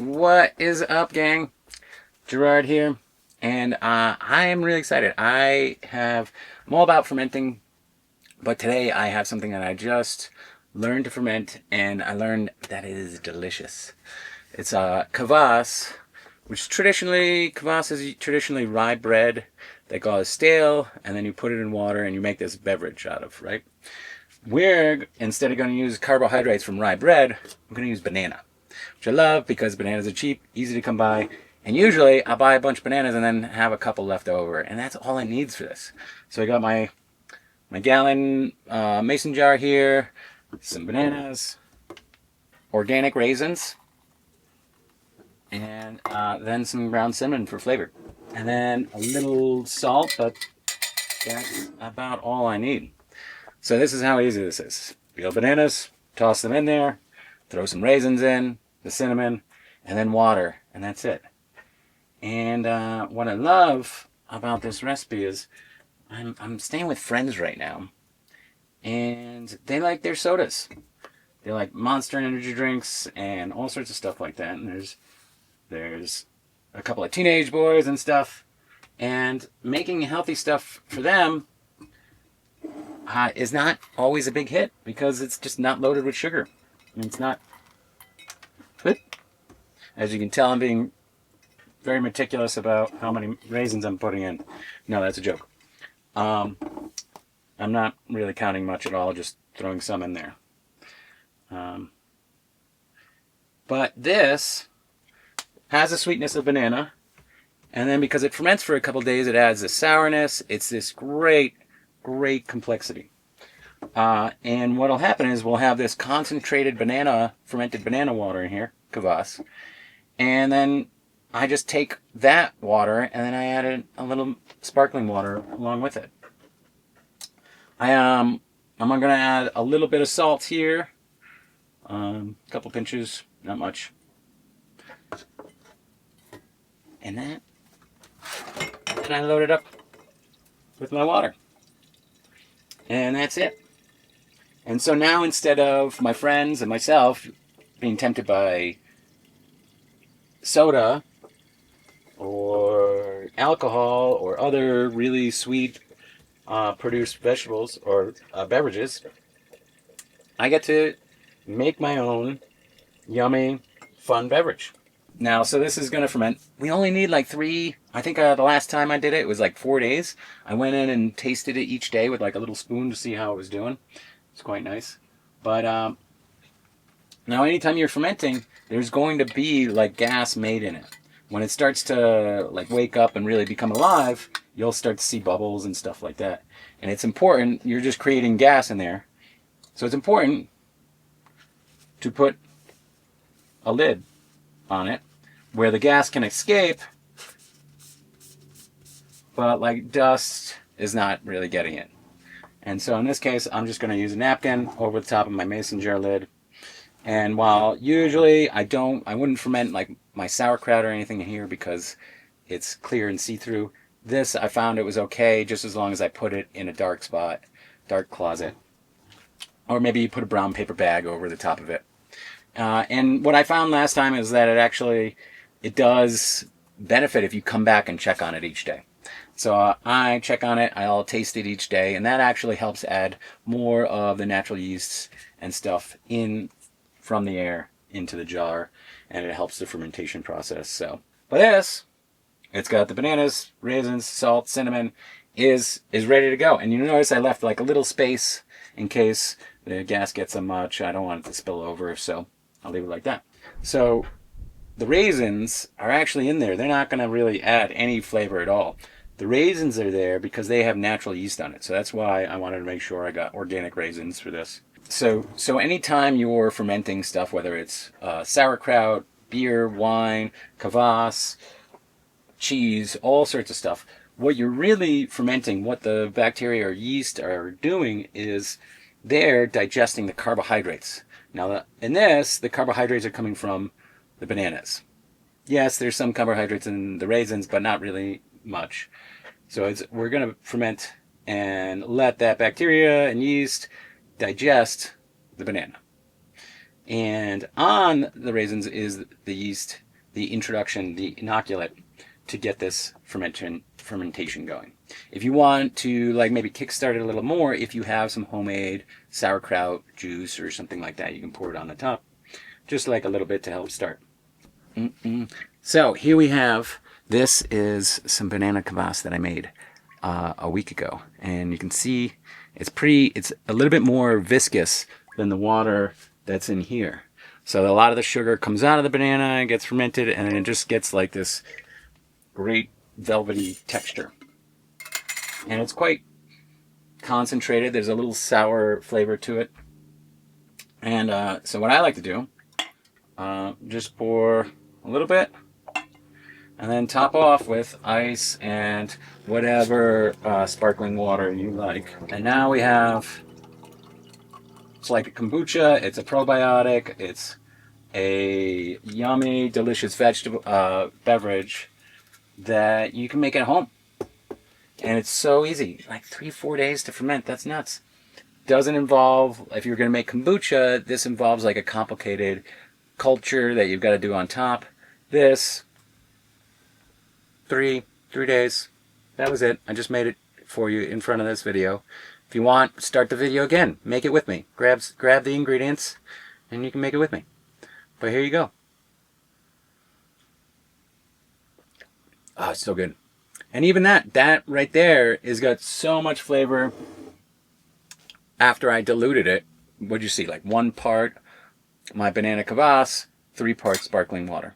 What is up, gang? Gerard here, and I am really excited. I'm all about fermenting, but today I have something that I just learned to ferment, and I learned that it is delicious. It's Kvass, Kvass is traditionally rye bread that goes stale, and then you put it in water and you make this beverage out of, right? Instead of going to use carbohydrates from rye bread, I'm going to use banana, which I love because bananas are cheap, easy to come by, and usually I buy a bunch of bananas and then have a couple left over, and that's all I need for this. So I got my gallon mason jar here, some bananas, organic raisins, and then some ground cinnamon for flavor, and then a little salt, but that's about all I need. So this is how easy this is. Peel bananas, toss them in there, throw some raisins in, the cinnamon, and then water, and that's it. And what I love about this recipe is I'm staying with friends right now, and they like their sodas. They like Monster energy drinks and all sorts of stuff like that. And there's a couple of teenage boys and stuff, and making healthy stuff for them is not always a big hit because it's just not loaded with sugar. And it's not. As you can tell, I'm being very meticulous about how many raisins I'm putting in. No, that's a joke. I'm not really counting much at all, just throwing some in there. But this has the sweetness of banana, and then because it ferments for a couple days, it adds the sourness. It's this great complexity. And what'll happen is we'll have this concentrated fermented banana water in here, kvass, and then I just take that water and then I added a little sparkling water along with it. I'm going to add a little bit of salt here, a couple pinches, not much, and then I load it up with my water, and that's it. And so now, instead of my friends and myself being tempted by soda or alcohol or other really sweet produced vegetables or beverages, I get to make my own yummy, fun beverage. Now, so this is going to ferment. We only need like 3, I think the last time I did it was like 4 days. I went in and tasted it each day with like a little spoon to see how it was doing. It's quite nice. But now anytime you're fermenting, there's going to be like gas made in it. When it starts to like wake up and really become alive, you'll start to see bubbles and stuff like that. And it's important, you're just creating gas in there. So it's important to put a lid on it where the gas can escape, but like dust is not really getting it. And so in this case, I'm just going to use a napkin over the top of my mason jar lid. And while usually I wouldn't ferment like my sauerkraut or anything in here because it's clear and see-through, this I found it was okay just as long as I put it in a dark spot, dark closet. Or maybe you put a brown paper bag over the top of it. And what I found last time is that it does benefit if you come back and check on it each day. So I check on it, I'll taste it each day, and that actually helps add more of the natural yeasts and stuff in from the air into the jar, and it helps the fermentation process. So, but this, it's got the bananas, raisins, salt, cinnamon, is ready to go. And you notice I left like a little space in case the gas gets so much. I don't want it to spill over, so I'll leave it like that. So the raisins are actually in there. They're not going to really add any flavor at all. The raisins are there because they have natural yeast on it. So that's why I wanted to make sure I got organic raisins for this. So anytime you're fermenting stuff, whether it's sauerkraut, beer, wine, kvass, cheese, all sorts of stuff, what you're really fermenting, what the bacteria or yeast are doing is they're digesting the carbohydrates. Now, in this, the carbohydrates are coming from the bananas. Yes, there's some carbohydrates in the raisins, but not really much. So we're going to ferment and let that bacteria and yeast digest the banana. And on the raisins is the yeast the introduction, the inoculate, to get this fermentation going. If you want to like maybe kickstart it a little more, if you have some homemade sauerkraut juice or something like that, you can pour it on the top, just like a little bit to help start. So here we have, this is some banana kvass that I made a week ago, and you can see it's a little bit more viscous than the water that's in here. So a lot of the sugar comes out of the banana and gets fermented, and then it just gets like this great velvety texture. And it's quite concentrated. There's a little sour flavor to it. And so what I like to do, just pour a little bit, and then top off with ice and whatever sparkling water you like. And now we have, it's like a kombucha, it's a probiotic, it's a yummy, delicious vegetable beverage that you can make at home. And it's so easy, like 3-4 days to ferment. That's nuts. Doesn't involve, if you're going to make kombucha, this involves like a complicated culture that you've got to do on top. This, three days. That was it. I just made it for you in front of this video. If you want, start the video again. Make it with me. Grab the ingredients, and you can make it with me. But here you go. Oh, it's so good. And even that right there has got so much flavor. After I diluted it, what'd you see? Like 1 part my banana kvass, 3 parts sparkling water.